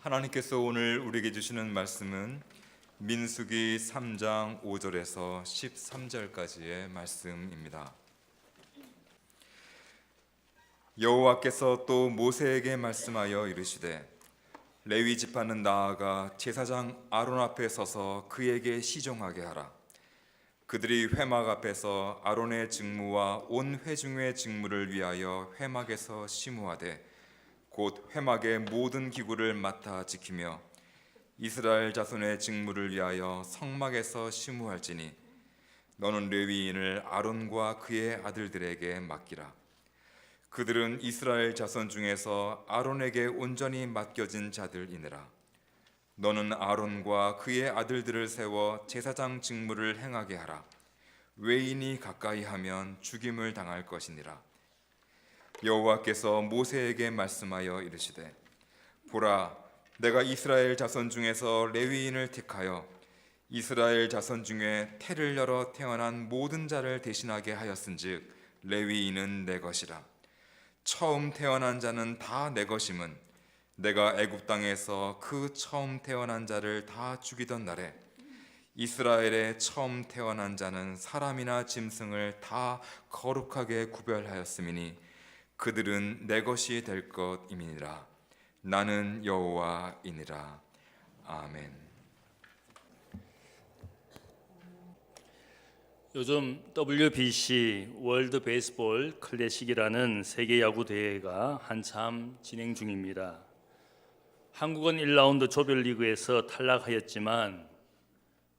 하나님께서 오늘 우리에게 주시는 말씀은 민수기 3장 5절에서 13절까지의 말씀입니다. 여호와께서 또 모세에게 말씀하여 이르시되 레위 지파는 나아가 제사장 아론 앞에 서서 그에게 시종하게 하라. 그들이 회막 앞에서 아론의 직무와 온 회중의 직무를 위하여 회막에서 심우하되 곧 회막의 모든 기구를 맡아 지키며 이스라엘 자손의 직무를 위하여 성막에서 심우할지니 너는 레위인을 아론과 그의 아들들에게 맡기라. 그들은 이스라엘 자손 중에서 아론에게 온전히 맡겨진 자들이니라. 너는 아론과 그의 아들들을 세워 제사장 직무를 행하게 하라. 외인이 가까이 하면 죽임을 당할 것이니라. 여호와께서 모세에게 말씀하여 이르시되 보라, 내가 이스라엘 자손 중에서 레위인을 택하여 이스라엘 자손 중에 태를 열어 태어난 모든 자를 대신하게 하였은즉 레위인은 내 것이라. 처음 태어난 자는 다 내 것임은 내가 애굽 땅에서 그 처음 태어난 자를 다 죽이던 날에 이스라엘의 처음 태어난 자는 사람이나 짐승을 다 거룩하게 구별하였음이니 그들은 내 것이 될 것임이니라. 나는 여호와이니라. 아멘. 요즘 WBC 월드 베이스볼 클래식이라는 세계 야구 대회가 한참 진행 중입니다. 한국은 1라운드 조별리그에서 탈락하였지만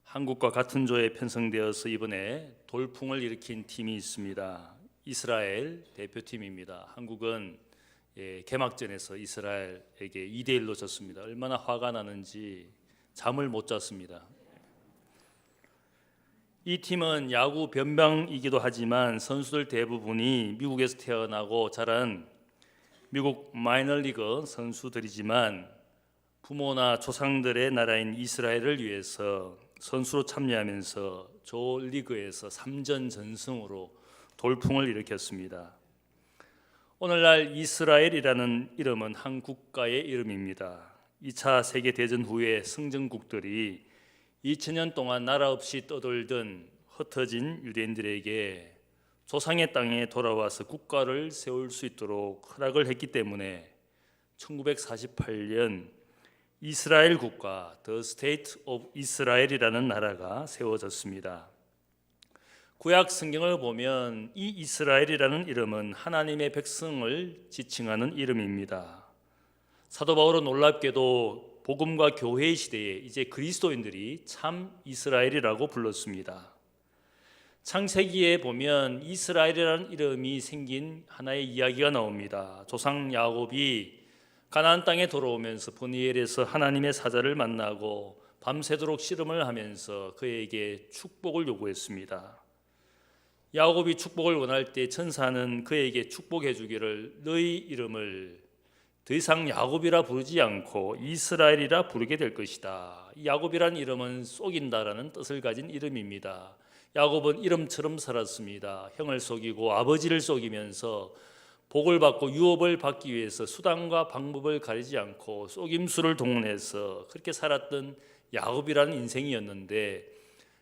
한국과 같은 조에 편성되어서 이번에 돌풍을 일으킨 팀이 있습니다. 이스라엘 대표팀입니다. 한국은 개막전에서 이스라엘에게 2대1로 졌습니다. 얼마나 화가 나는지 잠을 못 잤습니다. 이 팀은 야구 변방이기도 하지만 선수들 대부분이 미국에서 태어나고 자란 미국 마이너리그 선수들이지만 부모나 조상들의 나라인 이스라엘을 위해서 선수로 참여하면서 조 리그에서 3전 전승으로 돌풍을 일으켰습니다. 오늘날 이스라엘이라는 이름은 한 국가의 이름입니다. 2차 세계대전 후에 승전국들이 2000년 동안 나라 없이 떠돌던 흩어진 유대인들에게 조상의 땅에 돌아와서 국가를 세울 수 있도록 허락을 했기 때문에 1948년 이스라엘 국가 The State of Israel이라는 나라가 세워졌습니다. 구약 성경을 보면 이 이스라엘이라는 이름은 하나님의 백성을 지칭하는 이름입니다. 사도 바울은 놀랍게도 복음과 교회의 시대에 이제 그리스도인들이 참 이스라엘이라고 불렀습니다. 창세기에 보면 이스라엘이라는 이름이 생긴 하나의 이야기가 나옵니다. 조상 야곱이 가나안 땅에 돌아오면서 브니엘에서 하나님의 사자를 만나고 밤새도록 씨름을 하면서 그에게 축복을 요구했습니다. 야곱이 축복을 원할 때 천사는 그에게 축복해 주기를 너희 이름을 더 이상 야곱이라 부르지 않고 이스라엘이라 부르게 될 것이다. 야곱이란 이름은 속인다라는 뜻을 가진 이름입니다. 야곱은 이름처럼 살았습니다. 형을 속이고 아버지를 속이면서 복을 받고 유업을 받기 위해서 수단과 방법을 가리지 않고 속임수를 동원해서 그렇게 살았던 야곱이라는 인생이었는데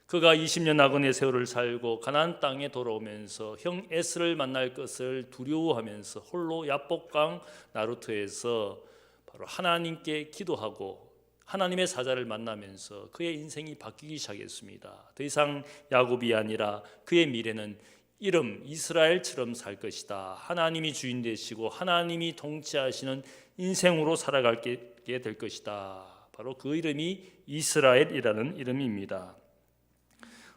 그가 20년 나그네 세월을 살고 가나안 땅에 돌아오면서 형 에스를 만날 것을 두려워하면서 홀로 야복강 나루터에서 바로 하나님께 기도하고 하나님의 사자를 만나면서 그의 인생이 바뀌기 시작했습니다. 더 이상 야곱이 아니라 그의 미래는 이름 이스라엘처럼 살 것이다. 하나님이 주인 되시고 하나님이 통치하시는 인생으로 살아가게 될 것이다. 바로 그 이름이 이스라엘이라는 이름입니다.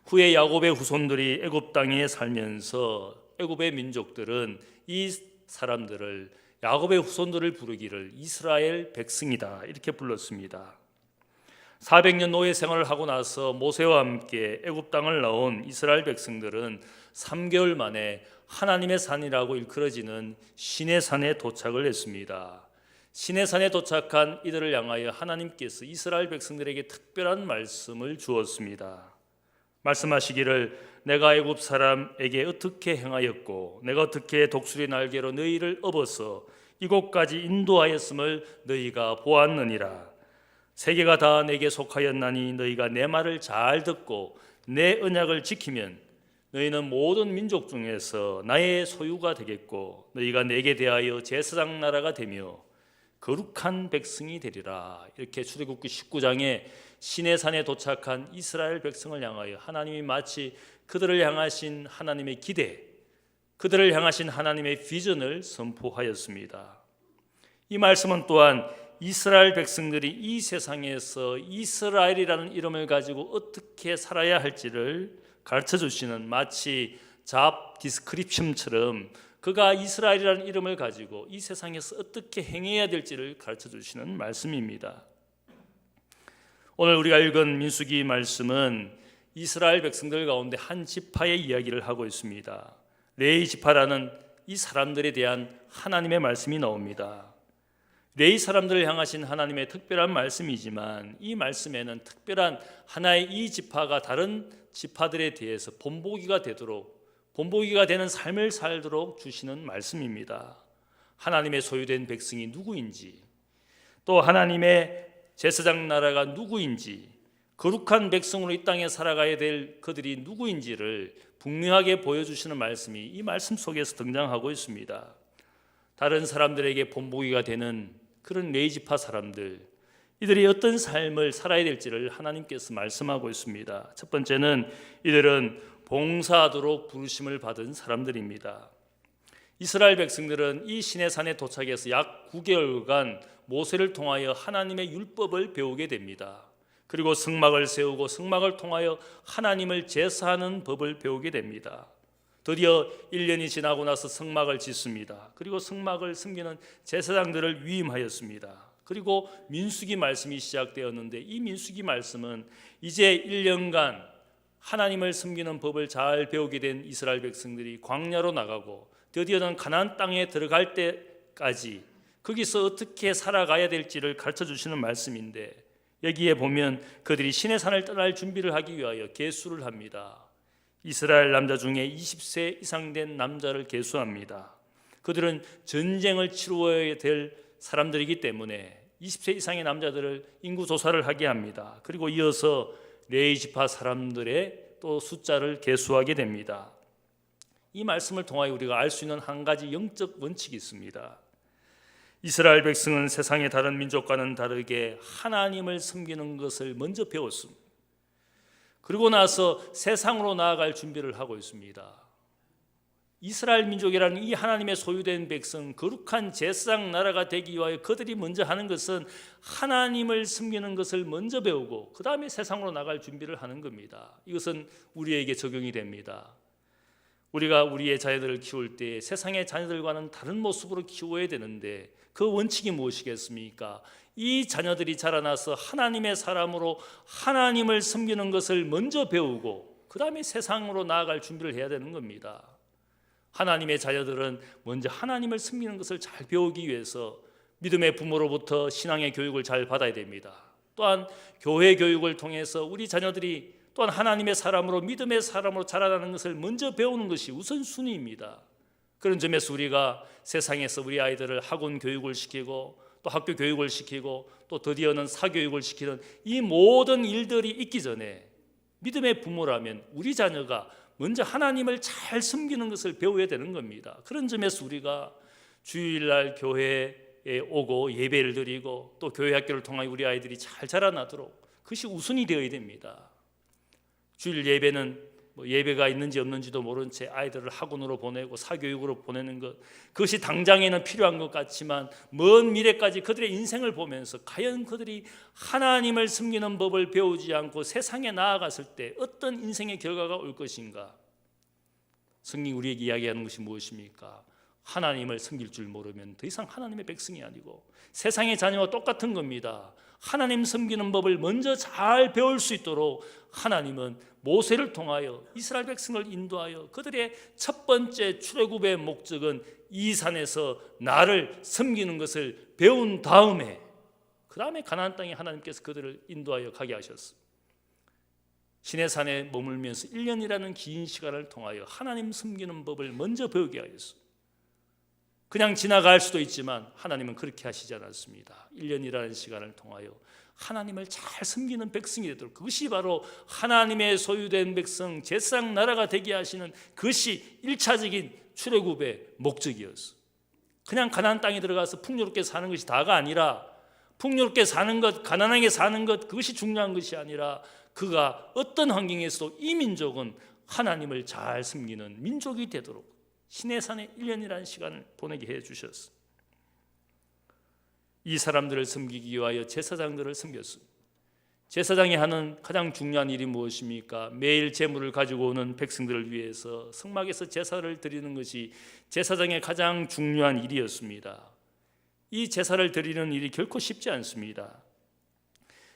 후에 야곱의 후손들이 애굽 땅에 살면서 애굽의 민족들은 이 사람들을 야곱의 후손들을 부르기를 이스라엘 백성이다 이렇게 불렀습니다. 400년 노예 생활을 하고 나서 모세와 함께 애굽 땅을 나온 이스라엘 백성들은 3개월 만에 하나님의 산이라고 일컬어지는 시내산에 도착을 했습니다. 시내산에 도착한 이들을 향하여 하나님께서 이스라엘 백성들에게 특별한 말씀을 주었습니다. 말씀하시기를 내가 애굽 사람에게 어떻게 행하였고 내가 어떻게 독수리 날개로 너희를 업어서 이곳까지 인도하였음을 너희가 보았느니라. 세계가 다 내게 속하였나니 너희가 내 말을 잘 듣고 내 언약을 지키면 너희는 모든 민족 중에서 나의 소유가 되겠고 너희가 내게 대하여 제사장 나라가 되며 거룩한 백성이 되리라. 이렇게 출애굽기 19장에 시내산에 도착한 이스라엘 백성을 향하여 하나님이 마치 그들을 향하신 하나님의 기대, 그들을 향하신 하나님의 비전을 선포하였습니다. 이 말씀은 또한 이스라엘 백성들이 이 세상에서 이스라엘이라는 이름을 가지고 어떻게 살아야 할지를 가르쳐 주시는 마치 잡 디스크립션처럼 그가 이스라엘이라는 이름을 가지고 이 세상에서 어떻게 행해야 될지를 가르쳐 주시는 말씀입니다. 오늘 우리가 읽은 민수기 말씀은 이스라엘 백성들 가운데 한 지파의 이야기를 하고 있습니다. 레위 지파라는 이 사람들에 대한 하나님의 말씀이 나옵니다. 레위 사람들을 향하신 하나님의 특별한 말씀이지만 이 말씀에는 특별한 하나의 이 지파가 다른 지파들에 대해서 본보기가 되도록, 본보기가 되는 삶을 살도록 주시는 말씀입니다. 하나님의 소유된 백성이 누구인지, 또 하나님의 제사장 나라가 누구인지, 거룩한 백성으로 이 땅에 살아가야 될 그들이 누구인지를 분명하게 보여주시는 말씀이 이 말씀 속에서 등장하고 있습니다. 다른 사람들에게 본보기가 되는 그런 레위 지파 사람들, 이들이 어떤 삶을 살아야 될지를 하나님께서 말씀하고 있습니다. 첫 번째는 이들은 봉사하도록 부르심을 받은 사람들입니다. 이스라엘 백성들은 이 시내산에 도착해서 약 9개월간 모세를 통하여 하나님의 율법을 배우게 됩니다. 그리고 성막을 세우고 성막을 통하여 하나님을 제사하는 법을 배우게 됩니다. 드디어 1년이 지나고 나서 성막을 짓습니다. 그리고 성막을 섬기는 제사장들을 위임하였습니다. 그리고 민수기 말씀이 시작되었는데 이 민수기 말씀은 이제 1년간 하나님을 섬기는 법을 잘 배우게 된 이스라엘 백성들이 광야로 나가고 드디어는 가나안 땅에 들어갈 때까지 거기서 어떻게 살아가야 될지를 가르쳐 주시는 말씀인데, 여기에 보면 그들이 시내산을 떠날 준비를 하기 위하여 계수를 합니다. 이스라엘 남자 중에 20세 이상 된 남자를 계수합니다. 그들은 전쟁을 치루어야 될 사람들이기 때문에 20세 이상의 남자들을 인구 조사를 하게 합니다. 그리고 이어서 레위 지파 사람들의 또 숫자를 계수하게 됩니다. 이 말씀을 통하여 우리가 알 수 있는 한 가지 영적 원칙이 있습니다. 이스라엘 백성은 세상의 다른 민족과는 다르게 하나님을 섬기는 것을 먼저 배웠습니다. 그리고 나서 세상으로 나아갈 준비를 하고 있습니다. 이스라엘 민족이라는 이 하나님의 소유된 백성, 거룩한 제사장 나라가 되기 위하여 그들이 먼저 하는 것은 하나님을 섬기는 것을 먼저 배우고 그 다음에 세상으로 나갈 준비를 하는 겁니다. 이것은 우리에게 적용이 됩니다. 우리가 우리의 자녀들을 키울 때 세상의 자녀들과는 다른 모습으로 키워야 되는데 그 원칙이 무엇이겠습니까? 이 자녀들이 자라나서 하나님의 사람으로 하나님을 섬기는 것을 먼저 배우고 그 다음에 세상으로 나아갈 준비를 해야 되는 겁니다. 하나님의 자녀들은 먼저 하나님을 섬기는 것을 잘 배우기 위해서 믿음의 부모로부터 신앙의 교육을 잘 받아야 됩니다. 또한 교회 교육을 통해서 우리 자녀들이 또한 하나님의 사람으로 믿음의 사람으로 자라나는 것을 먼저 배우는 것이 우선순위입니다. 그런 점에서 우리가 세상에서 우리 아이들을 학원 교육을 시키고 또 학교 교육을 시키고 또 드디어는 사교육을 시키는 이 모든 일들이 있기 전에 믿음의 부모라면 우리 자녀가 먼저 하나님을 잘 섬기는 것을 배워야 되는 겁니다. 그런 점에서 우리가 주일날 교회에 오고 예배를 드리고 또 교회 학교를 통하여 우리 아이들이 잘 자라나도록 그것이 우선이 되어야 됩니다. 주일 예배는 예배가 있는지 없는지도 모른 채 아이들을 학원으로 보내고 사교육으로 보내는 것, 그것이 당장에는 필요한 것 같지만 먼 미래까지 그들의 인생을 보면서 과연 그들이 하나님을 섬기는 법을 배우지 않고 세상에 나아갔을 때 어떤 인생의 결과가 올 것인가? 성경이 우리에게 이야기하는 것이 무엇입니까? 하나님을 섬길 줄 모르면 더 이상 하나님의 백성이 아니고 세상의 자녀와 똑같은 겁니다. 하나님 섬기는 법을 먼저 잘 배울 수 있도록 하나님은 모세를 통하여 이스라엘 백성을 인도하여 그들의 첫 번째 출애굽의 목적은 이 산에서 나를 섬기는 것을 배운 다음에 그 다음에 가나안 땅에 하나님께서 그들을 인도하여 가게 하셨습니다. 시내산에 머물면서 1년이라는 긴 시간을 통하여 하나님 섬기는 법을 먼저 배우게 하였습니다. 그냥 지나갈 수도 있지만 하나님은 그렇게 하시지 않았습니다. 1년이라는 시간을 통하여 하나님을 잘 섬기는 백성이 되도록, 그것이 바로 하나님의 소유된 백성, 제사장 나라가 되게 하시는 그것이 1차적인 출애굽의 목적이었어. 그냥 가나안 땅에 들어가서 풍요롭게 사는 것이 다가 아니라, 풍요롭게 사는 것, 가난하게 사는 것, 그것이 중요한 것이 아니라 그가 어떤 환경에서도 이 민족은 하나님을 잘 섬기는 민족이 되도록 시내산에 1년이라는 시간을 보내게 해주셨어. 이 사람들을 섬기기 위하여 제사장들을 섬겼습니다. 제사장이 하는 가장 중요한 일이 무엇입니까? 매일 제물을 가지고 오는 백성들을 위해서 성막에서 제사를 드리는 것이 제사장의 가장 중요한 일이었습니다. 이 제사를 드리는 일이 결코 쉽지 않습니다.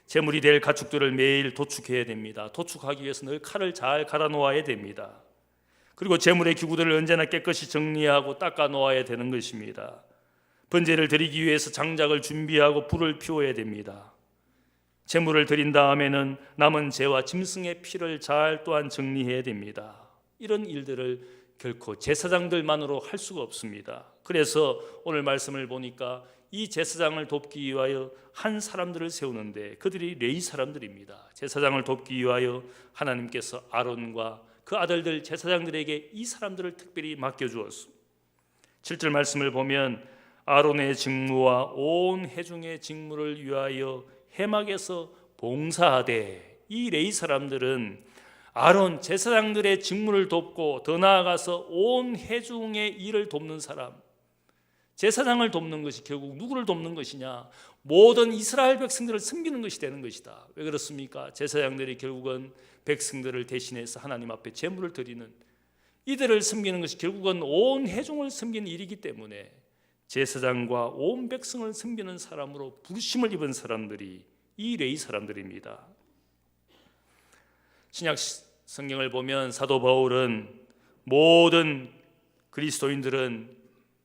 제물이 될 가축들을 매일 도축해야 됩니다. 도축하기 위해서 늘 칼을 잘 갈아 놓아야 됩니다. 그리고 제물의 기구들을 언제나 깨끗이 정리하고 닦아 놓아야 되는 것입니다. 번제를 드리기 위해서 장작을 준비하고 불을 피워야 됩니다. 제물을 드린 다음에는 남은 재와 짐승의 피를 잘 또한 정리해야 됩니다. 이런 일들을 결코 제사장들만으로 할 수가 없습니다. 그래서 오늘 말씀을 보니까 이 제사장을 돕기 위하여 한 사람들을 세우는데 그들이 레위 사람들입니다. 제사장을 돕기 위하여 하나님께서 아론과 그 아들들 제사장들에게 이 사람들을 특별히 맡겨주었습니다. 7절 말씀을 보면 아론의 직무와 온 회중의 직무를 위하여 해막에서 봉사하되, 이 레위 사람들은 아론 제사장들의 직무를 돕고 더 나아가서 온 회중의 일을 돕는 사람, 제사장을 돕는 것이 결국 누구를 돕는 것이냐? 모든 이스라엘 백성들을 섬기는 것이 되는 것이다. 왜 그렇습니까? 제사장들이 결국은 백성들을 대신해서 하나님 앞에 제물을 드리는, 이들을 섬기는 것이 결국은 온 회중을 섬기는 일이기 때문에 제사장과 온 백성을 섬기는 사람으로 부르심을 입은 사람들이 이 레위 사람들입니다. 신약 성경을 보면 사도 바울은 모든 그리스도인들은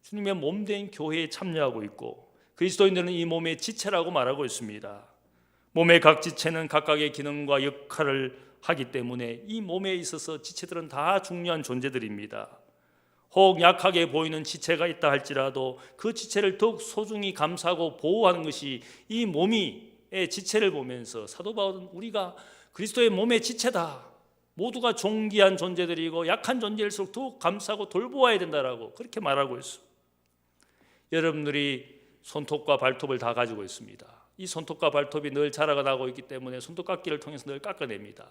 주님의 몸된 교회에 참여하고 있고 그리스도인들은 이 몸의 지체라고 말하고 있습니다. 몸의 각 지체는 각각의 기능과 역할을 하기 때문에 이 몸에 있어서 지체들은 다 중요한 존재들입니다. 혹 약하게 보이는 지체가 있다 할지라도 그 지체를 더욱 소중히 감싸고 보호하는 것이 이 몸의 지체를 보면서 사도 바울은 우리가 그리스도의 몸의 지체다, 모두가 존귀한 존재들이고 약한 존재일수록 더욱 감싸고 돌보아야 된다라고 그렇게 말하고 있습니다. 여러분들이 손톱과 발톱을 다 가지고 있습니다. 이 손톱과 발톱이 늘 자라나고 있기 때문에 손톱깎이를 통해서 늘 깎아냅니다.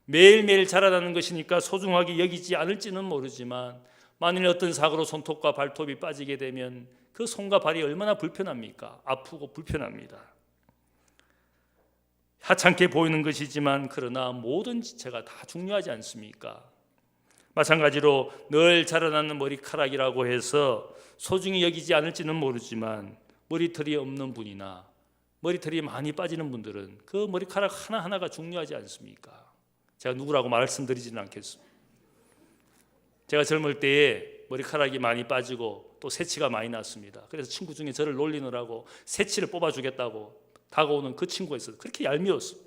매일매일 자라나는 것이니까 소중하게 여기지 않을지는 모르지만 만일 어떤 사고로 손톱과 발톱이 빠지게 되면 그 손과 발이 얼마나 불편합니까? 아프고 불편합니다. 하찮게 보이는 것이지만 그러나 모든 지체가 다 중요하지 않습니까? 마찬가지로 늘 자라나는 머리카락이라고 해서 소중히 여기지 않을지는 모르지만 머리털이 없는 분이나 머리털이 많이 빠지는 분들은 그 머리카락 하나하나가 중요하지 않습니까? 제가 누구라고 말씀드리지는 않겠습니다. 제가 젊을 때에 머리카락이 많이 빠지고 또 새치가 많이 났습니다. 그래서 친구 중에 저를 놀리느라고 새치를 뽑아주겠다고 다가오는 그 친구가 있어요. 그렇게 얄미웠어요.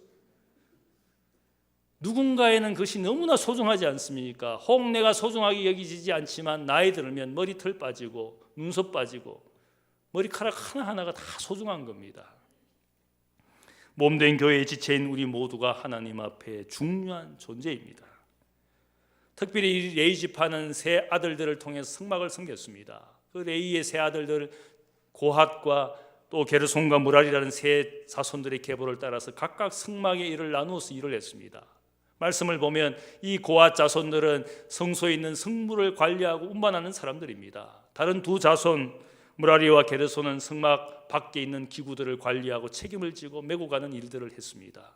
누군가에는 그것이 너무나 소중하지 않습니까? 혹 내가 소중하게 여기지지 않지만 나이 들면 머리털 빠지고 눈썹 빠지고 머리카락 하나하나가 다 소중한 겁니다. 몸된 교회의 지체인 우리 모두가 하나님 앞에 중요한 존재입니다. 특별히 이 레위 지파는 세 아들들을 통해서 성막을 섬겼습니다. 그 레위의 세 아들들 고핫과 또 게르손과 무랄이라는 세 자손들의 계보를 따라서 각각 성막의 일을 나누어서 일을 했습니다. 말씀을 보면 이 고핫 자손들은 성소에 있는 성물을 관리하고 운반하는 사람들입니다. 다른 두 자손 무라리와 게르손은 성막 밖에 있는 기구들을 관리하고 책임을 지고 메고 가는 일들을 했습니다.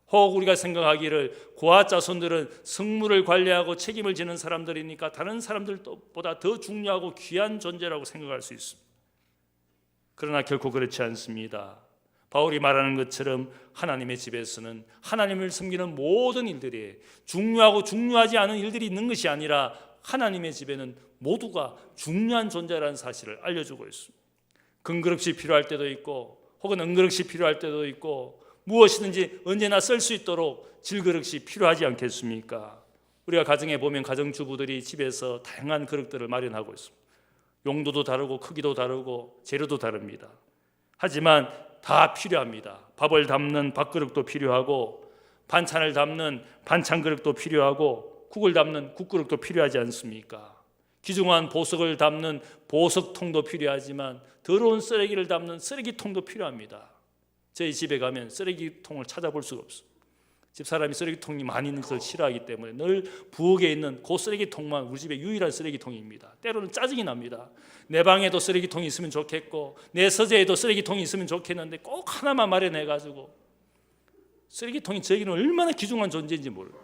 혹 우리가 생각하기를 고핫 자손들은 성물을 관리하고 책임을 지는 사람들이니까 다른 사람들보다 더 중요하고 귀한 존재라고 생각할 수 있습니다. 그러나 결코 그렇지 않습니다. 바울이 말하는 것처럼 하나님의 집에서는 하나님을 섬기는 모든 일들이 중요하고 중요하지 않은 일들이 있는 것이 아니라 하나님의 집에는 모두가 중요한 존재라는 사실을 알려주고 있습니다. 근그릇이 필요할 때도 있고 혹은 은그릇이 필요할 때도 있고 무엇이든지 언제나 쓸 수 있도록 질그릇이 필요하지 않겠습니까? 우리가 가정에 보면 가정주부들이 집에서 다양한 그릇들을 마련하고 있습니다. 용도도 다르고 크기도 다르고 재료도 다릅니다. 하지만 다 필요합니다. 밥을 담는 밥그릇도 필요하고 반찬을 담는 반찬그릇도 필요하고 국을 담는 국그릇도 필요하지 않습니까? 귀중한 보석을 담는 보석통도 필요하지만 더러운 쓰레기를 담는 쓰레기통도 필요합니다. 저희 집에 가면 쓰레기통을 찾아볼 수가 없어요. 집사람이 쓰레기통이 많이 있는 것을 싫어하기 때문에 늘 부엌에 있는 그 쓰레기통만 우리 집의 유일한 쓰레기통입니다. 때로는 짜증이 납니다. 내 방에도 쓰레기통이 있으면 좋겠고 내 서재에도 쓰레기통이 있으면 좋겠는데 꼭 하나만 마련해가지고 쓰레기통이 저에게는 얼마나 귀중한 존재인지 몰라요.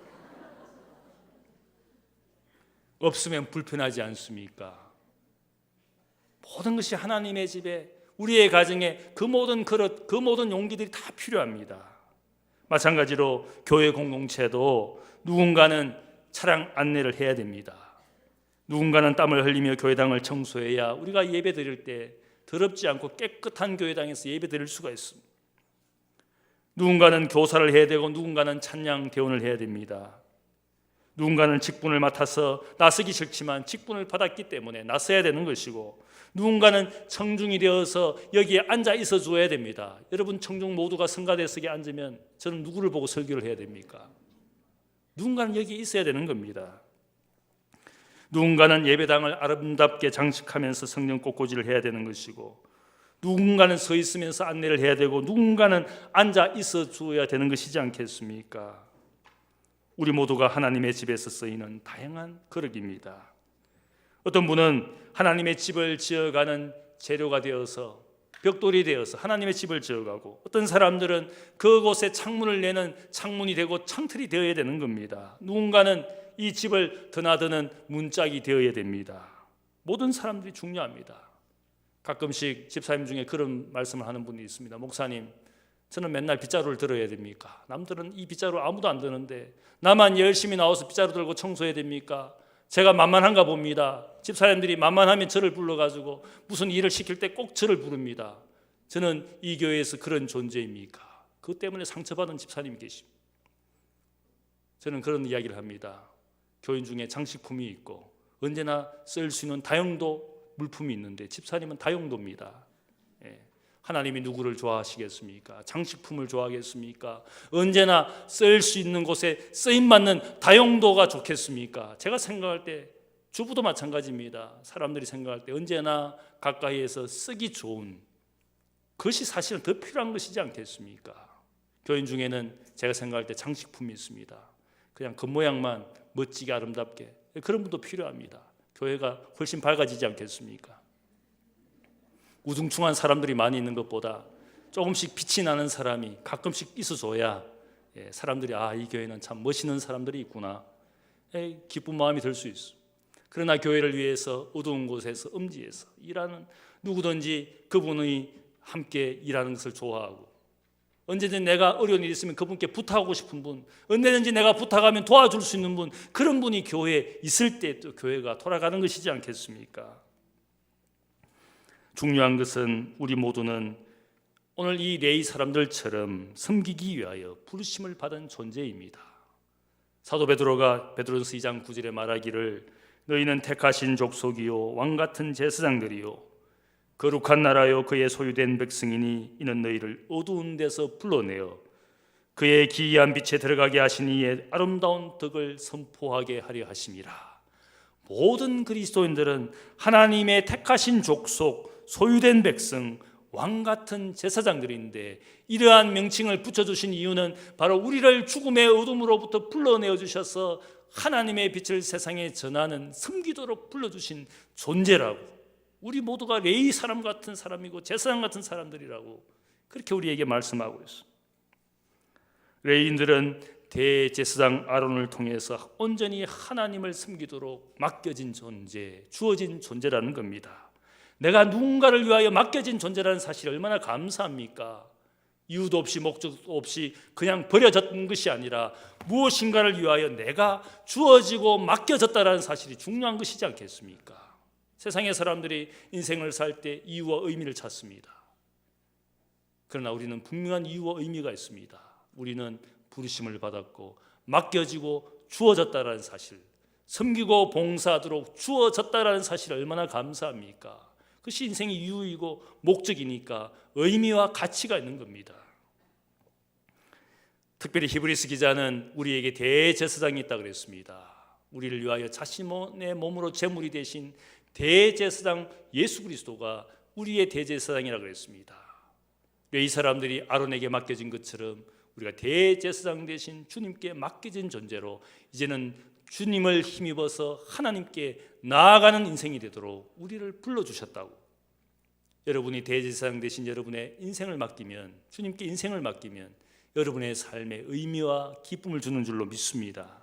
없으면 불편하지 않습니까? 모든 것이 하나님의 집에 우리의 가정에 그 모든 그릇, 그 모든 용기들이 다 필요합니다. 마찬가지로 교회 공동체도 누군가는 차량 안내를 해야 됩니다. 누군가는 땀을 흘리며 교회당을 청소해야 우리가 예배 드릴 때 더럽지 않고 깨끗한 교회당에서 예배 드릴 수가 있습니다. 누군가는 교사를 해야 되고 누군가는 찬양 대원을 해야 됩니다. 누군가는 직분을 맡아서 나서기 싫지만 직분을 받았기 때문에 나서야 되는 것이고 누군가는 청중이 되어서 여기에 앉아 있어 줘야 됩니다. 여러분 청중 모두가 성가대석에 앉으면 저는 누구를 보고 설교를 해야 됩니까? 누군가는 여기에 있어야 되는 겁니다. 누군가는 예배당을 아름답게 장식하면서 성령 꽃꽂이를 해야 되는 것이고 누군가는 서 있으면서 안내를 해야 되고 누군가는 앉아 있어 줘야 되는 것이지 않겠습니까? 우리 모두가 하나님의 집에서 쓰이는 다양한 그릇입니다. 어떤 분은 하나님의 집을 지어가는 재료가 되어서 벽돌이 되어서 하나님의 집을 지어가고 어떤 사람들은 그곳에 창문을 내는 창문이 되고 창틀이 되어야 되는 겁니다. 누군가는 이 집을 드나드는 문짝이 되어야 됩니다. 모든 사람들이 중요합니다. 가끔씩 집사님 중에 그런 말씀을 하는 분이 있습니다. 목사님, 저는 맨날 빗자루를 들어야 됩니까? 남들은 이 빗자루 아무도 안 드는데 나만 열심히 나와서 빗자루 들고 청소해야 됩니까? 제가 만만한가 봅니다. 집사람들이 만만하면 저를 불러가지고 무슨 일을 시킬 때 꼭 저를 부릅니다. 저는 이 교회에서 그런 존재입니까? 그것 때문에 상처받은 집사님이 계십니다. 저는 그런 이야기를 합니다. 교인 중에 장식품이 있고 언제나 쓸 수 있는 다용도 물품이 있는데 집사님은 다용도입니다. 하나님이 누구를 좋아하시겠습니까? 장식품을 좋아하겠습니까? 언제나 쓸 수 있는 곳에 쓰임받는 다용도가 좋겠습니까? 제가 생각할 때 주부도 마찬가지입니다. 사람들이 생각할 때 언제나 가까이에서 쓰기 좋은 그것이 사실은 더 필요한 것이지 않겠습니까? 교인 중에는 제가 생각할 때 장식품이 있습니다. 그냥 겉모양만 멋지게 아름답게 그런 분도 필요합니다. 교회가 훨씬 밝아지지 않겠습니까? 우중충한 사람들이 많이 있는 것보다 조금씩 빛이 나는 사람이 가끔씩 있어줘야 사람들이 이 교회는 참 멋있는 사람들이 있구나 기쁜 마음이 들 수 있어. 그러나 교회를 위해서 어두운 곳에서 음지에서 일하는 누구든지 그분이 함께 일하는 것을 좋아하고 언제든지 내가 어려운 일이 있으면 그분께 부탁하고 싶은 분, 언제든지 내가 부탁하면 도와줄 수 있는 분, 그런 분이 교회에 있을 때 또 교회가 돌아가는 것이지 않겠습니까? 중요한 것은 우리 모두는 오늘 이 레위 사람들처럼 섬기기 위하여 부르심을 받은 존재입니다. 사도 베드로가 베드로전서 2장 9절에 말하기를 너희는 택하신 족속이요 왕같은 제사장들이요 거룩한 나라요 그의 소유된 백성이니 이는 너희를 어두운 데서 불러내어 그의 기이한 빛에 들어가게 하신 이의 아름다운 덕을 선포하게 하려 하심이라. 모든 그리스도인들은 하나님의 택하신 족속 소유된 백성, 왕같은 제사장들인데 이러한 명칭을 붙여주신 이유는 바로 우리를 죽음의 어둠으로부터 불러내어 주셔서 하나님의 빛을 세상에 전하는 섬기도록 불러주신 존재라고. 우리 모두가 레위 사람 같은 사람이고 제사장 같은 사람들이라고 그렇게 우리에게 말씀하고 있습니다. 레위인들은 대제사장 아론을 통해서 온전히 하나님을 섬기도록 맡겨진 존재, 주어진 존재라는 겁니다. 내가 누군가를 위하여 맡겨진 존재라는 사실이 얼마나 감사합니까? 이유도 없이 목적도 없이 그냥 버려졌던 것이 아니라 무엇인가를 위하여 내가 주어지고 맡겨졌다는 사실이 중요한 것이지 않겠습니까? 세상의 사람들이 인생을 살 때 이유와 의미를 찾습니다. 그러나 우리는 분명한 이유와 의미가 있습니다. 우리는 부르심을 받았고 맡겨지고 주어졌다는 사실, 섬기고 봉사하도록 주어졌다라는 사실을 얼마나 감사합니까? 그것이 인생의 이유이고 목적이니까 의미와 가치가 있는 겁니다. 특별히 히브리서 기자는 우리에게 대제사장이 있다고 그랬습니다. 우리를 위하여 자신의 몸으로 제물이 되신 대제사장 예수 그리스도가 우리의 대제사장이라고 그랬습니다. 이 사람들이 아론에게 맡겨진 것처럼 우리가 대제사장 되신 주님께 맡겨진 존재로 이제는 주님을 힘입어서 하나님께 나아가는 인생이 되도록 우리를 불러주셨다고. 여러분이 대제사장 되신 여러분의 인생을 맡기면, 주님께 인생을 맡기면 여러분의 삶에 의미와 기쁨을 주는 줄로 믿습니다.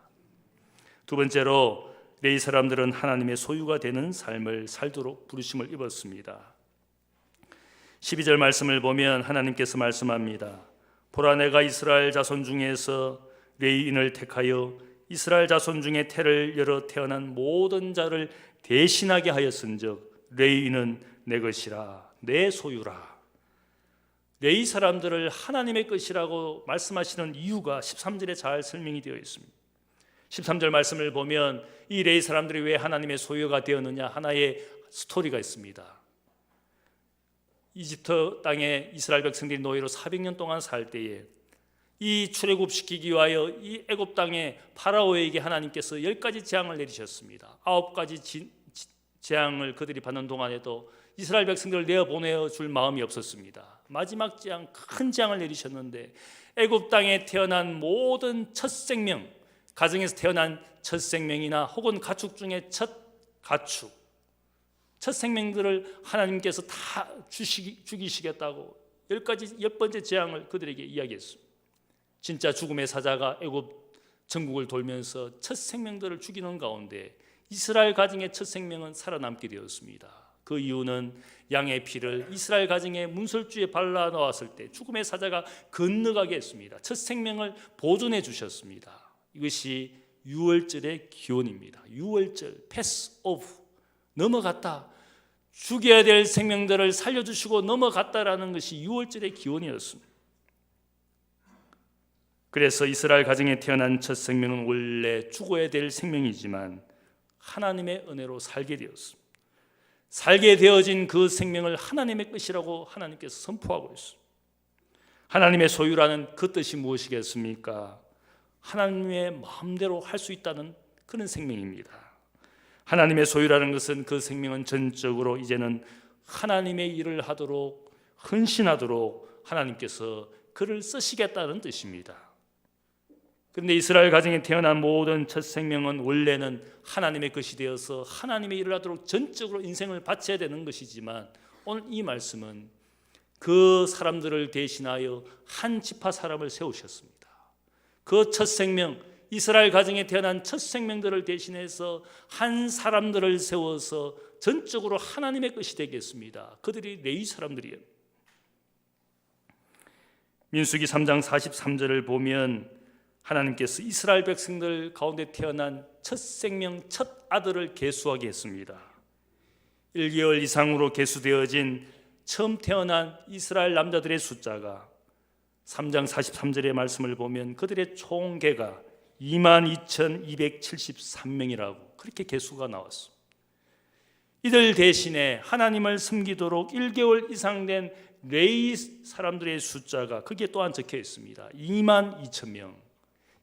두 번째로 이 사람들은 하나님의 소유가 되는 삶을 살도록 부르심을 입었습니다. 12절 말씀을 보면 하나님께서 말씀합니다. 보라, 내가 이스라엘 자손 중에서 레위인을 택하여 이스라엘 자손 중에 태를 열어 태어난 모든 자를 대신하게 하였은즉 레위인은 내 것이라, 내 소유라. 레위 사람들을 하나님의 것이라고 말씀하시는 이유가 13절에 잘 설명이 되어 있습니다. 13절 말씀을 보면 이 레위 사람들이 왜 하나님의 소유가 되었느냐, 하나의 스토리가 있습니다. 이집트 땅에 이스라엘 백성들이 노예로 400년 동안 살 때에 이 출애굽시키기 위하여 이 애굽 땅에 파라오에게 하나님께서 10가지 재앙을 내리셨습니다. 9가지 재앙을 그들이 받는 동안에도 이스라엘 백성들을 내어보내어 줄 마음이 없었습니다. 마지막 재앙, 큰 재앙을 내리셨는데 애굽 땅에 태어난 모든 첫 생명, 가정에서 태어난 첫 생명이나 혹은 가축 중에 첫 가축, 첫 생명들을 하나님께서 다 죽이시겠다고 10번째 재앙을 그들에게 이야기했습니다. 진짜 죽음의 사자가 애굽 전국을 돌면서 첫 생명들을 죽이는 가운데 이스라엘 가정의 첫 생명은 살아남게 되었습니다. 그 이유는 양의 피를 이스라엘 가정의 문설주에 발라 놓았을 때 죽음의 사자가 건너가게 했습니다. 첫 생명을 보존해 주셨습니다. 이것이 유월절의 기원입니다. 유월절, 패스 오브, 넘어갔다. 죽여야 될 생명들을 살려주시고 넘어갔다라는 것이 유월절의 기원이었습니다. 그래서 이스라엘 가정에 태어난 첫 생명은 원래 죽어야 될 생명이지만 하나님의 은혜로 살게 되었습니다. 살게 되어진 그 생명을 하나님의 것이라고 하나님께서 선포하고 있습니다. 하나님의 소유라는 그 뜻이 무엇이겠습니까? 하나님의 마음대로 할 수 있다는 그런 생명입니다. 하나님의 소유라는 것은 그 생명은 전적으로 이제는 하나님의 일을 하도록 헌신하도록 하나님께서 그를 쓰시겠다는 뜻입니다. 그런데 이스라엘 가정에 태어난 모든 첫 생명은 원래는 하나님의 것이 되어서 하나님의 일을 하도록 전적으로 인생을 바쳐야 되는 것이지만 오늘 이 말씀은 그 사람들을 대신하여 한 지파 사람을 세우셨습니다. 그 첫 생명, 이스라엘 가정에 태어난 첫 생명들을 대신해서 한 사람들을 세워서 전적으로 하나님의 것이 되겠습니다. 그들이 레위 사람들이에요. 민수기 3장 43절을 보면 하나님께서 이스라엘 백성들 가운데 태어난 첫 생명, 첫 아들을 계수하게 했습니다. 1개월 이상으로 계수되어진 처음 태어난 이스라엘 남자들의 숫자가 3장 43절의 말씀을 보면 그들의 총계가 22,273명이라고 그렇게 계수가 나왔습니다. 이들 대신에 하나님을 섬기도록 1개월 이상 된 레위 사람들의 숫자가 거기에 또한 적혀 있습니다. 22,000명.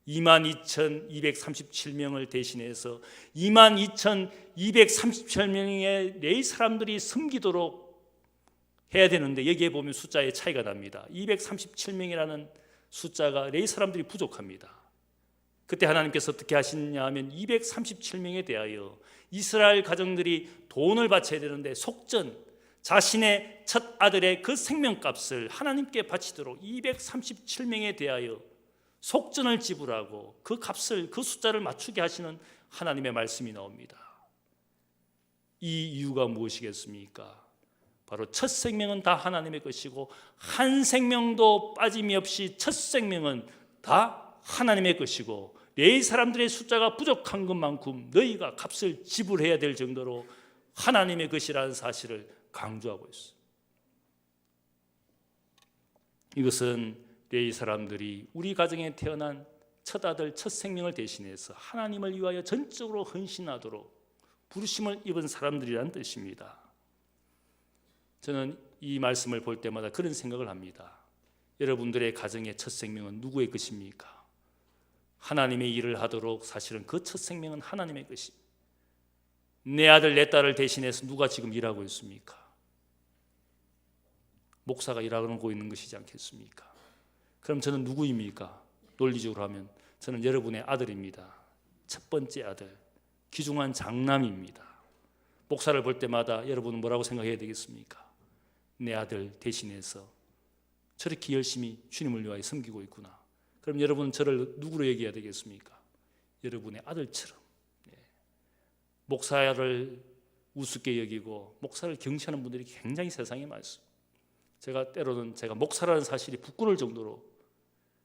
22,237명을 대신해서 22,237명의 레위 사람들이 섬기도록 해야 되는데 여기에 보면 숫자의 차이가 납니다. 237명이라는 숫자가 레위 사람들이 부족합니다. 그때 하나님께서 어떻게 하시느냐 하면 237명에 대하여 이스라엘 가정들이 돈을 바쳐야 되는데 속전, 자신의 첫 아들의 그 생명값을 하나님께 바치도록 237명에 대하여 속전을 지불하고 그 값을, 그 숫자를 맞추게 하시는 하나님의 말씀이 나옵니다. 이 이유가 무엇이겠습니까? 바로 첫 생명은 다 하나님의 것이고 한 생명도 빠짐이 없이 첫 생명은 다 하나님의 것이고 레위 사람들의 숫자가 부족한 것만큼 너희가 값을 지불해야 될 정도로 하나님의 것이라는 사실을 강조하고 있어요. 이것은 레위 사람들이 우리 가정에 태어난 첫 아들, 첫 생명을 대신해서 하나님을 위하여 전적으로 헌신하도록 부르심을 입은 사람들이라는 뜻입니다. 저는 이 말씀을 볼 때마다 그런 생각을 합니다. 여러분들의 가정의 첫 생명은 누구의 것입니까? 하나님의 일을 하도록 사실은 그 첫 생명은 하나님의 것입니다. 내 아들, 내 딸을 대신해서 누가 지금 일하고 있습니까? 목사가 일하고 있는 것이지 않겠습니까? 그럼 저는 누구입니까? 논리적으로 하면 저는 여러분의 아들입니다. 첫 번째 아들, 귀중한 장남입니다. 목사를 볼 때마다 여러분은 뭐라고 생각해야 되겠습니까? 내 아들 대신해서 저렇게 열심히 주님을 위하여 섬기고 있구나. 그럼 여러분은 저를 누구로 얘기해야 되겠습니까? 여러분의 아들처럼. 목사를 우습게 여기고 목사를 경시하는 분들이 굉장히 세상에 많습니다. 때로는 제가 목사라는 사실이 부끄러울 정도로,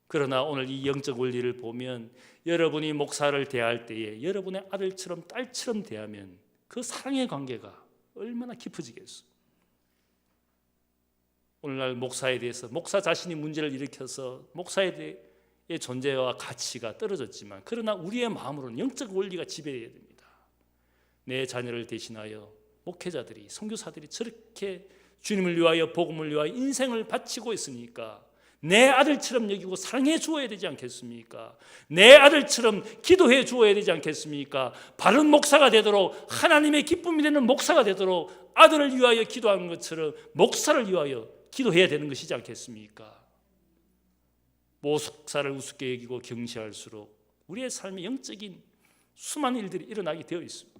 그러나 오늘 이 영적 원리를 보면 여러분이 목사를 대할 때에 여러분의 아들처럼 딸처럼 대하면 그 사랑의 관계가 얼마나 깊어지겠어요. 오늘날 목사에 대해서 목사 자신이 문제를 일으켜서 목사에 대해 존재와 가치가 떨어졌지만, 그러나 우리의 마음으로는 영적 원리가 지배해야 됩니다. 내 자녀를 대신하여 목회자들이, 선교사들이 저렇게 주님을 위하여, 복음을 위하여 인생을 바치고 있으니까 내 아들처럼 여기고 사랑해 주어야 되지 않겠습니까? 내 아들처럼 기도해 주어야 되지 않겠습니까? 바른 목사가 되도록, 하나님의 기쁨이 되는 목사가 되도록 아들을 위하여 기도하는 것처럼 목사를 위하여 기도해야 되는 것이지 않겠습니까? 목사를 우습게 여기고 경시할수록 우리의 삶에 영적인 수많은 일들이 일어나게 되어 있습니다.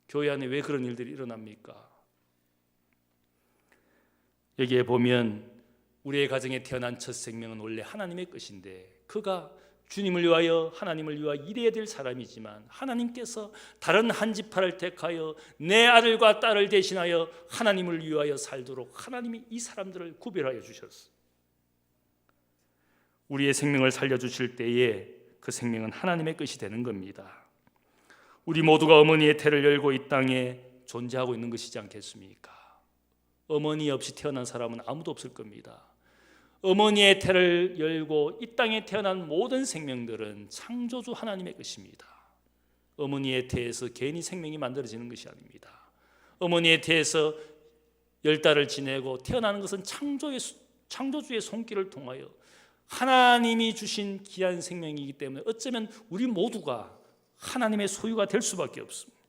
교회 안에 왜 그런 일들이 일어납니까? 여기에 보면 우리의 가정에 태어난 첫 생명은 원래 하나님의 것인데, 그가 주님을 위하여, 하나님을 위하여 일해야 될 사람이지만 하나님께서 다른 한 지파를 택하여 내 아들과 딸을 대신하여 하나님을 위하여 살도록 하나님이 이 사람들을 구별하여 주셨어요. 우리의 생명을 살려주실 때에 그 생명은 하나님의 것이 되는 겁니다. 우리 모두가 어머니의 태를 열고 이 땅에 존재하고 있는 것이지 않겠습니까? 어머니 없이 태어난 사람은 아무도 없을 겁니다. 어머니의 태를 열고 이 땅에 태어난 모든 생명들은 창조주 하나님의 것입니다. 어머니의 태에서 괜히 생명이 만들어지는 것이 아닙니다. 어머니의 태에서 10달을 지내고 태어나는 것은 창조주의 손길을 통하여 하나님이 주신 귀한 생명이기 때문에 어쩌면 우리 모두가 하나님의 소유가 될 수밖에 없습니다.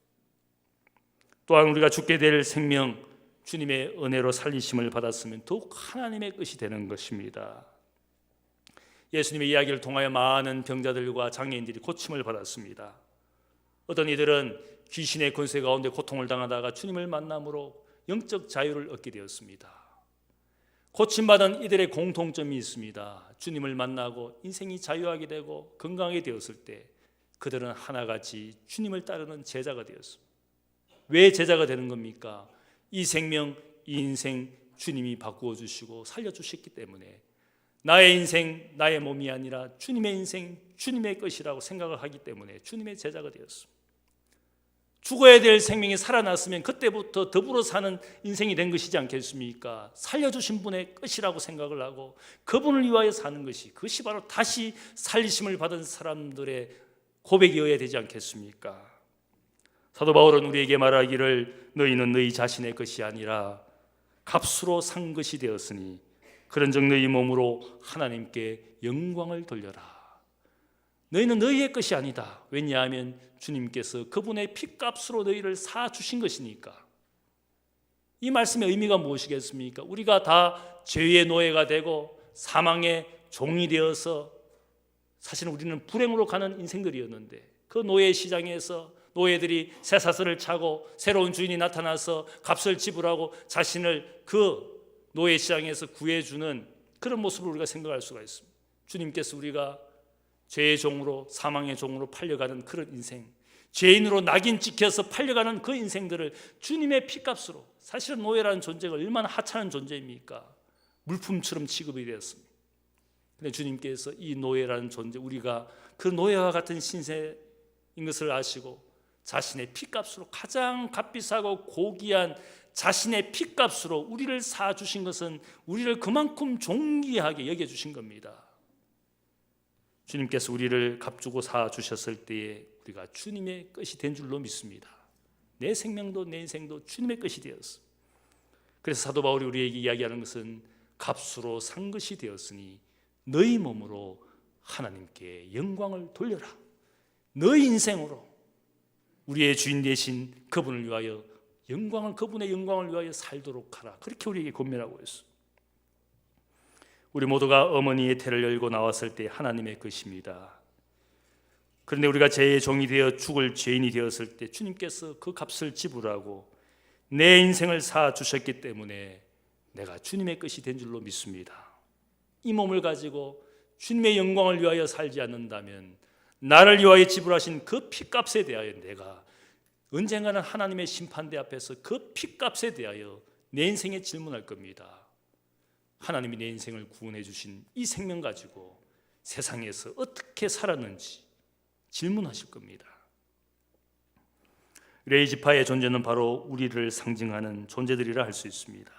또한 우리가 죽게 될 생명, 주님의 은혜로 살리심을 받았으면 더욱 하나님의 것이 되는 것입니다. 예수님의 이야기를 통하여 많은 병자들과 장애인들이 고침을 받았습니다. 어떤 이들은 귀신의 권세 가운데 고통을 당하다가 주님을 만남으로 영적 자유를 얻게 되었습니다. 고침받은 이들의 공통점이 있습니다. 주님을 만나고 인생이 자유하게 되고 건강하게 되었을 때 그들은 하나같이 주님을 따르는 제자가 되었습니다. 왜 제자가 되는 겁니까? 이 생명, 이 인생 주님이 바꾸어 주시고 살려주셨기 때문에 나의 인생, 나의 몸이 아니라 주님의 인생, 주님의 것이라고 생각을 하기 때문에 주님의 제자가 되었습니다. 죽어야 될 생명이 살아났으면 그때부터 더불어 사는 인생이 된 것이지 않겠습니까? 살려주신 분의 것이라고 생각을 하고 그분을 위하여 사는 것이, 그것이 바로 다시 살리심을 받은 사람들의 고백이어야 되지 않겠습니까? 사도 바울은 우리에게 말하기를 너희는 너희 자신의 것이 아니라 값으로 산 것이 되었으니 그런즉 너희 몸으로 하나님께 영광을 돌려라. 너희는 너희의 것이 아니다. 왜냐하면 주님께서 그분의 피값으로 너희를 사주신 것이니까. 이 말씀의 의미가 무엇이겠습니까? 우리가 다 죄의 노예가 되고 사망의 종이 되어서 사실은 우리는 불행으로 가는 인생들이었는데, 그 노예 시장에서 노예들이 쇠사슬을 차고 새로운 주인이 나타나서 값을 지불하고 자신을 그 노예 시장에서 구해주는 그런 모습을 우리가 생각할 수가 있습니다. 주님께서 우리가 죄의 종으로, 사망의 종으로 팔려가는 그런 인생, 죄인으로 낙인 찍혀서 팔려가는 그 인생들을 주님의 피값으로, 사실은 노예라는 존재가 얼마나 하찮은 존재입니까? 물품처럼 취급이 되었습니다. 그런데 주님께서 이 노예라는 존재, 우리가 그 노예와 같은 신세인 것을 아시고 자신의 피값으로, 가장 값비싸고 고귀한 자신의 피값으로 우리를 사주신 것은 우리를 그만큼 존귀하게 여겨주신 겁니다. 주님께서 우리를 값주고 사 주셨을 때에 우리가 주님의 것이 된 줄로 믿습니다. 내 생명도 내 인생도 주님의 것이 되었어. 그래서 사도 바울이 우리에게 이야기하는 것은 값으로 산 것이 되었으니 너희 몸으로 하나님께 영광을 돌려라. 너희 인생으로 우리의 주인 되신 그분을 위하여 그분의 영광을 위하여 살도록 하라. 그렇게 우리에게 권면하고 있어. 우리 모두가 어머니의 태를 열고 나왔을 때 하나님의 것입니다. 그런데 우리가 죄의 종이 되어 죽을 죄인이 되었을 때 주님께서 그 값을 지불하고 내 인생을 사 주셨기 때문에 내가 주님의 것이 된 줄로 믿습니다. 이 몸을 가지고 주님의 영광을 위하여 살지 않는다면 나를 위하여 지불하신 그 피값에 대하여 내가 언젠가는 하나님의 심판대 앞에서 그 피값에 대하여 내 인생에 질문할 겁니다. 하나님이 내 인생을 구원해 주신 이 생명 가지고 세상에서 어떻게 살았는지 질문하실 겁니다. 레위 지파의 존재는 바로 우리를 상징하는 존재들이라 할 수 있습니다.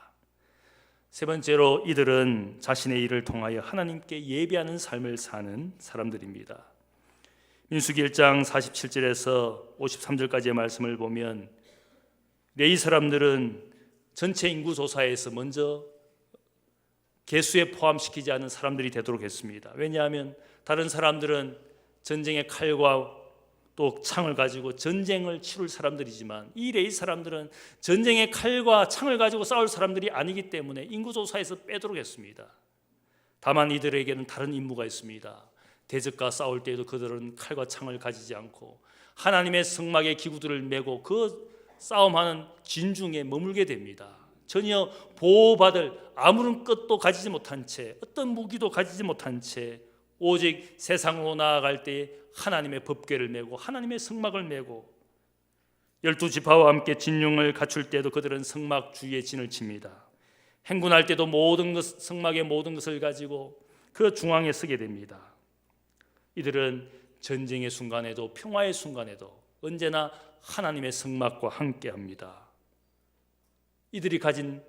세 번째로 이들은 자신의 일을 통하여 하나님께 예배하는 삶을 사는 사람들입니다. 민수기 1장 47절에서 53절까지의 말씀을 보면 레위 사람들은 전체 인구 조사에서 먼저 개수에 포함시키지 않은 사람들이 되도록 했습니다. 왜냐하면 다른 사람들은 전쟁의 칼과 또 창을 가지고 전쟁을 치룰 사람들이지만 이 레위 사람들은 전쟁의 칼과 창을 가지고 싸울 사람들이 아니기 때문에 인구조사에서 빼도록 했습니다. 다만 이들에게는 다른 임무가 있습니다. 대적과 싸울 때에도 그들은 칼과 창을 가지지 않고 하나님의 성막의 기구들을 메고 그 싸움하는 진중에 머물게 됩니다. 전혀 보호받을 아무런 것도 가지지 못한 채, 어떤 무기도 가지지 못한 채 오직 세상으로 나아갈 때 하나님의 법궤를 메고 하나님의 성막을 메고 12지파와 함께 진용을 갖출 때도 그들은 성막 주위에 진을 칩니다. 행군할 때도 성막의 모든 것을 가지고 그 중앙에 서게 됩니다. 이들은 전쟁의 순간에도 평화의 순간에도 언제나 하나님의 성막과 함께합니다. 이들이 가진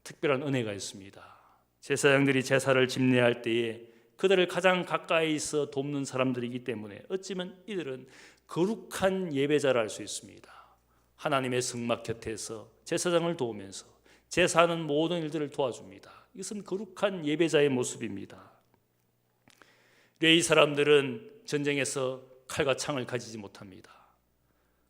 특별한 은혜가 있습니다. 제사장들이 제사를 집례할 때에 그들을 가장 가까이서 돕는 사람들이기 때문에 어찌면 이들은 거룩한 예배자라 할 수 있습니다. 하나님의 성막 곁에서 제사장을 도우면서 제사하는 모든 일들을 도와줍니다. 이것은 거룩한 예배자의 모습입니다. 레위 사람들은 전쟁에서 칼과 창을 가지지 못합니다.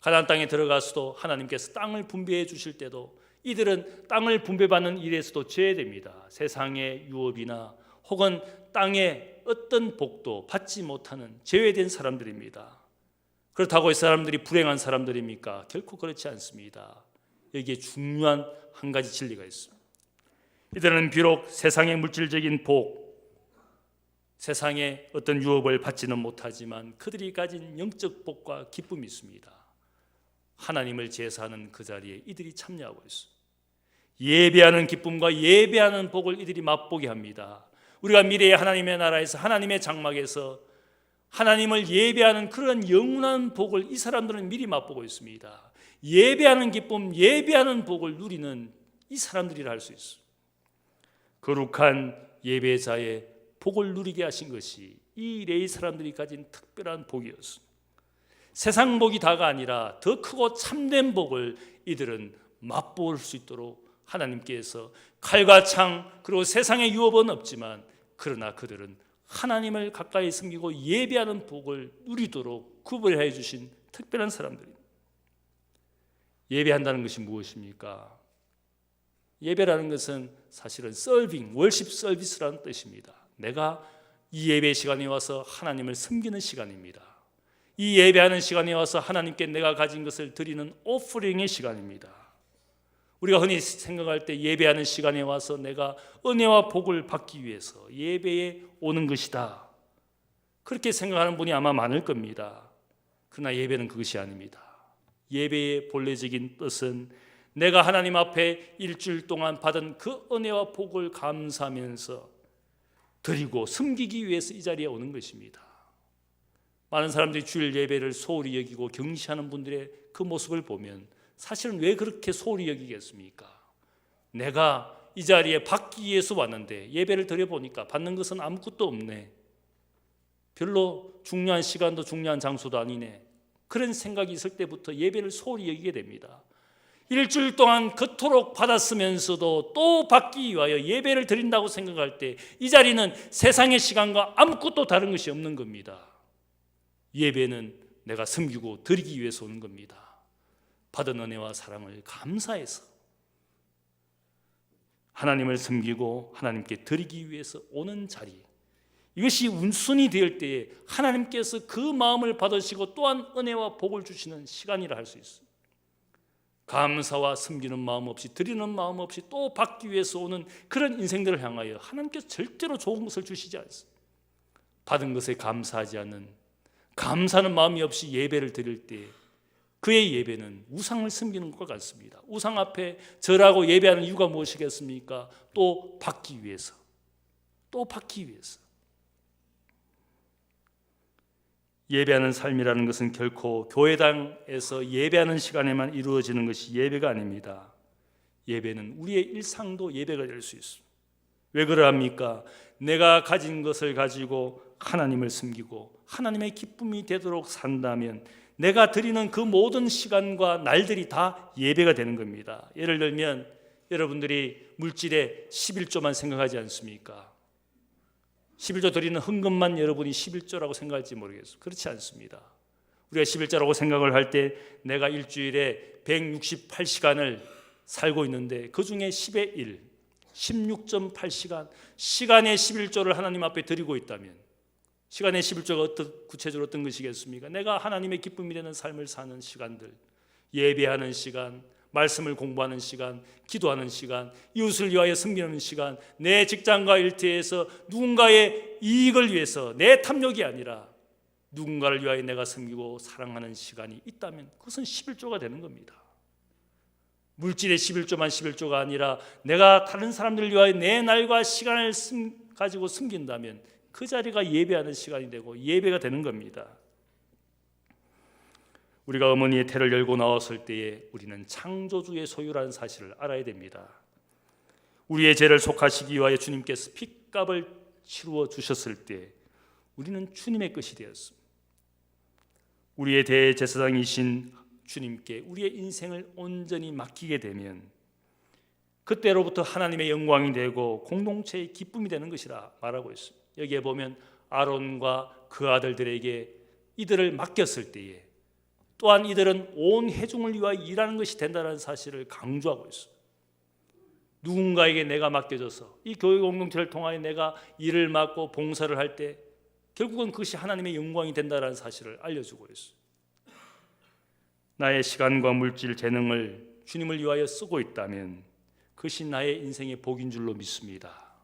가나안 땅에 들어가서도 하나님께서 땅을 분배해 주실 때도 이들은 땅을 분배받는 일에서도 제외됩니다. 세상의 유업이나 혹은 땅의 어떤 복도 받지 못하는 제외된 사람들입니다. 그렇다고 이 사람들이 불행한 사람들입니까? 결코 그렇지 않습니다. 여기에 중요한 한 가지 진리가 있습니다. 이들은 비록 세상의 물질적인 복, 세상의 어떤 유업을 받지는 못하지만 그들이 가진 영적 복과 기쁨이 있습니다. 하나님을 제사하는 그 자리에 이들이 참여하고 있습니다. 예배하는 기쁨과 예배하는 복을 이들이 맛보게 합니다. 우리가 미래의 하나님의 나라에서 하나님의 장막에서 하나님을 예배하는 그런 영원한 복을 이 사람들은 미리 맛보고 있습니다. 예배하는 기쁨, 예배하는 복을 누리는 이 사람들이라 할 수 있습니다. 거룩한 예배자의 복을 누리게 하신 것이 이 레위 사람들이 가진 특별한 복이었습니다. 세상 복이 다가 아니라 더 크고 참된 복을 이들은 맛볼 수 있도록 하나님께서 칼과 창 그리고 세상의 유업은 없지만 그러나 그들은 하나님을 가까이 섬기고 예배하는 복을 누리도록 구별해 주신 특별한 사람들입니다. 예배한다는 것이 무엇입니까? 예배라는 것은 사실은 서빙, 월십 서비스라는 뜻입니다. 내가 이 예배 시간에 와서 하나님을 섬기는 시간입니다. 이 예배하는 시간에 와서 하나님께 내가 가진 것을 드리는 오프링의 시간입니다. 우리가 흔히 생각할 때 예배하는 시간에 와서 내가 은혜와 복을 받기 위해서 예배에 오는 것이다. 그렇게 생각하는 분이 아마 많을 겁니다. 그러나 예배는 그것이 아닙니다. 예배의 본래적인 뜻은 내가 하나님 앞에 일주일 동안 받은 그 은혜와 복을 감사하면서 드리고 섬기기 위해서 이 자리에 오는 것입니다. 많은 사람들이 주일 예배를 소홀히 여기고 경시하는 분들의 그 모습을 보면 사실은 왜 그렇게 소홀히 여기겠습니까? 내가 이 자리에 받기 위해서 왔는데 예배를 드려보니까 받는 것은 아무것도 없네. 별로 중요한 시간도 중요한 장소도 아니네. 그런 생각이 있을 때부터 예배를 소홀히 여기게 됩니다. 일주일 동안 그토록 받았으면서도 또 받기 위하여 예배를 드린다고 생각할 때 이 자리는 세상의 시간과 아무것도 다른 것이 없는 겁니다. 예배는 내가 섬기고 드리기 위해서 오는 겁니다. 받은 은혜와 사랑을 감사해서 하나님을 섬기고 하나님께 드리기 위해서 오는 자리, 이것이 운순이 될 때에 하나님께서 그 마음을 받으시고 또한 은혜와 복을 주시는 시간이라 할 수 있습니다. 감사와 섬기는 마음 없이, 드리는 마음 없이 또 받기 위해서 오는 그런 인생들을 향하여 하나님께서 절대로 좋은 것을 주시지 않습니다. 받은 것에 감사하지 않는, 감사하는 마음이 없이 예배를 드릴 때 그의 예배는 우상을 섬기는 것과 같습니다. 우상 앞에 절하고 예배하는 이유가 무엇이겠습니까? 또 받기 위해서, 또 받기 위해서. 예배하는 삶이라는 것은 결코 교회당에서 예배하는 시간에만 이루어지는 것이 예배가 아닙니다. 예배는 우리의 일상도 예배가 될 수 있습니다. 왜 그러합니까? 내가 가진 것을 가지고 하나님을 섬기고 하나님의 기쁨이 되도록 산다면 내가 드리는 그 모든 시간과 날들이 다 예배가 되는 겁니다. 예를 들면 여러분들이 물질의 11조만 생각하지 않습니까? 11조 드리는 헌금만 여러분이 11조라고 생각할지 모르겠어요. 그렇지 않습니다. 우리가 11조라고 생각을 할 때 내가 일주일에 168시간을 살고 있는데 그 중에 10의 1, 16.8시간, 시간의 11조를 하나님 앞에 드리고 있다면, 시간의 11조가 구체적으로 어떤 것이겠습니까? 내가 하나님의 기쁨이 되는 삶을 사는 시간들, 예배하는 시간, 말씀을 공부하는 시간, 기도하는 시간, 이웃을 위하여 섬기는 시간, 내 직장과 일터에서 누군가의 이익을 위해서, 내 탐욕이 아니라 누군가를 위하여 내가 섬기고 사랑하는 시간이 있다면 그것은 11조가 되는 겁니다. 물질의 11조만 11조가 아니라 내가 다른 사람들을 위하여 내 날과 시간을 가지고 섬긴다면 그 자리가 예배하는 시간이 되고 예배가 되는 겁니다. 우리가 어머니의 태를 열고 나왔을 때에 우리는 창조주의 소유라는 사실을 알아야 됩니다. 우리의 죄를 속하시기 위하여 주님께서 핏값을 치루어 주셨을 때 우리는 주님의 것이 되었습니다. 우리의 대제사장이신 주님께 우리의 인생을 온전히 맡기게 되면 그때로부터 하나님의 영광이 되고 공동체의 기쁨이 되는 것이라 말하고 있습니다. 여기에 보면 아론과 그 아들들에게 이들을 맡겼을 때에 또한 이들은 온 회중을 위하여 일하는 것이 된다는 사실을 강조하고 있습니다. 누군가에게 내가 맡겨져서 이 교회 공동체를 통하여 내가 일을 맡고 봉사를 할 때 결국은 그것이 하나님의 영광이 된다는 사실을 알려주고 있습니다. 나의 시간과 물질, 재능을 주님을 위하여 쓰고 있다면 그것이 나의 인생의 복인 줄로 믿습니다.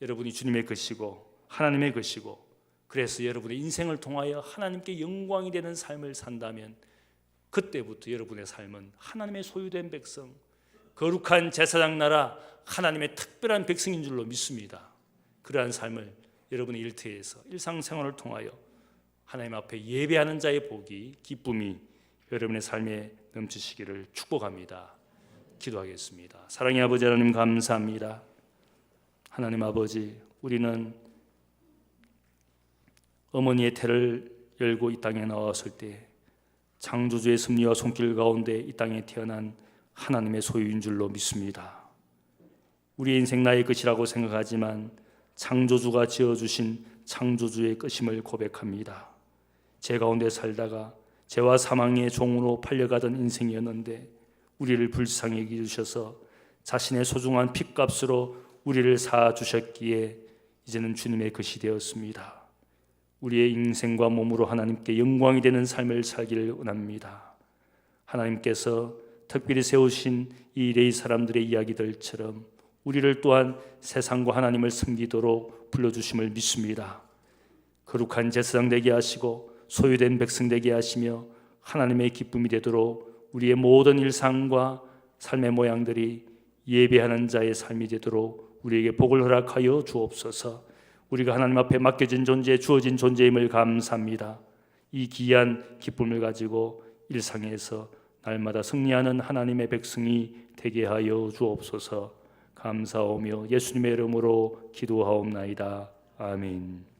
여러분이 주님의 것이고 하나님의 것이고, 그래서 여러분의 인생을 통하여 하나님께 영광이 되는 삶을 산다면 그때부터 여러분의 삶은 하나님의 소유된 백성, 거룩한 제사장 나라, 하나님의 특별한 백성인 줄로 믿습니다. 그러한 삶을 여러분의 일터에서 일상생활을 통하여 하나님 앞에 예배하는 자의 복이, 기쁨이 여러분의 삶에 넘치시기를 축복합니다. 기도하겠습니다. 사랑의 아버지 하나님, 감사합니다. 하나님 아버지, 우리는 어머니의 태를 열고 이 땅에 나왔을 때 창조주의 섭리와 손길 가운데 이 땅에 태어난 하나님의 소유인 줄로 믿습니다. 우리의 인생 나의 것이라고 생각하지만 창조주가 지어주신 창조주의 것임을 고백합니다. 죄 가운데 살다가 죄와 사망의 종으로 팔려가던 인생이었는데 우리를 불쌍히 여기주셔서 자신의 소중한 핏값으로 우리를 사주셨기에 이제는 주님의 것이 되었습니다. 우리의 인생과 몸으로 하나님께 영광이 되는 삶을 살기를 원합니다. 하나님께서 특별히 세우신 이 레위 사람들의 이야기들처럼 우리를 또한 세상과 하나님을 섬기도록 불러주심을 믿습니다. 거룩한 제사장 되게 하시고 소유된 백성 되게 하시며 하나님의 기쁨이 되도록 우리의 모든 일상과 삶의 모양들이 예배하는 자의 삶이 되도록 우리에게 복을 허락하여 주옵소서. 우리가 하나님 앞에 맡겨진 존재, 주어진 존재임을 감사합니다. 이 귀한 기쁨을 가지고 일상에서 날마다 승리하는 하나님의 백성이 되게 하여 주옵소서. 감사하며 예수님의 이름으로 기도하옵나이다. 아멘.